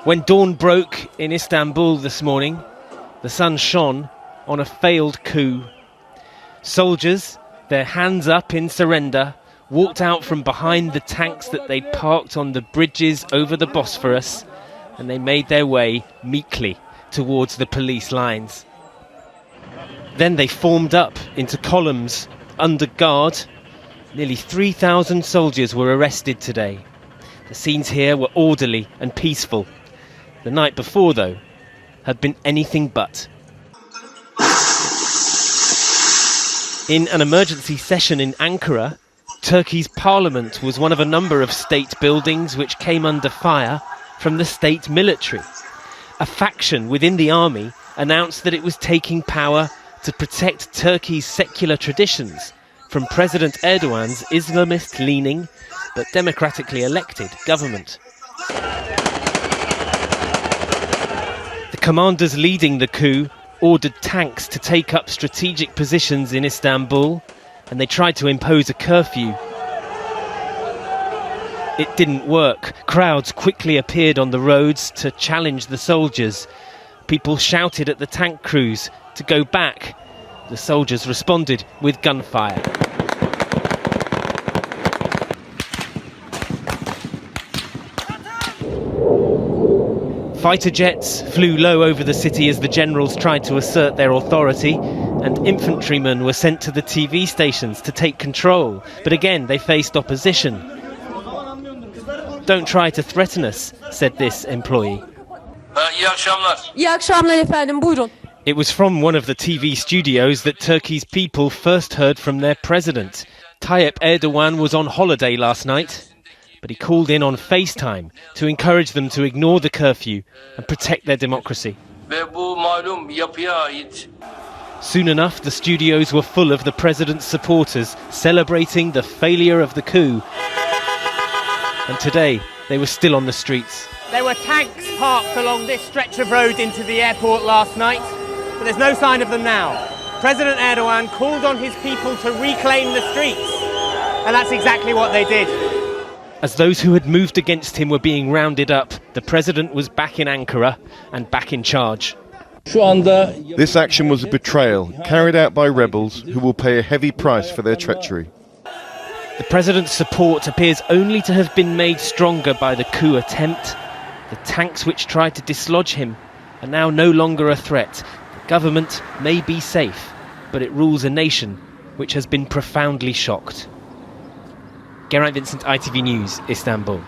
When dawn broke in Istanbul this morning, the sun shone on a failed coup. Soldiers, their hands up in surrender, walked out from behind the tanks that they'd parked on the bridges over the Bosphorus, and they made their way meekly towards the police lines. Then they formed up into columns under guard. Nearly 3,000 soldiers were arrested today. The scenes here were orderly and peaceful. The night before, though, had been anything but. In an emergency session in Ankara, Turkey's parliament was one of a number of state buildings which came under fire from the state military. A faction within the army announced that it was taking power to protect Turkey's secular traditions from President Erdogan's Islamist-leaning but democratically elected government. The commanders leading the coup ordered tanks to take up strategic positions in Istanbul, and they tried to impose a curfew. It didn't work. Crowds quickly appeared on the roads to challenge the soldiers. People shouted at the tank crews to go back. The soldiers responded with gunfire. Fighter jets flew low over the city as the generals tried to assert their authority, and infantrymen were sent to the TV stations to take control. But again, they faced opposition. "Don't try to threaten us," said this employee. İyi akşamlar. İyi akşamlar efendim, buyurun. It was from one of the TV studios that Turkey's people first heard from their president. Tayyip Erdogan was on holiday last night, but he called in on FaceTime to encourage them to ignore the curfew and protect their democracy. Ve bu malum yapıya ait. Soon enough, the studios were full of the president's supporters celebrating the failure of the coup. And today, they were still on the streets. There were tanks parked along this stretch of road into the airport last night, but there's no sign of them now. President Erdogan called on his people to reclaim the streets, and that's exactly what they did. As those who had moved against him were being rounded up, the president was back in Ankara and back in charge. This action was a betrayal carried out by rebels who will pay a heavy price for their treachery. The president's support appears only to have been made stronger by the coup attempt. The tanks which tried to dislodge him are now no longer a threat. The government may be safe, but it rules a nation which has been profoundly shocked. Geraint Vincent, ITV News, Istanbul.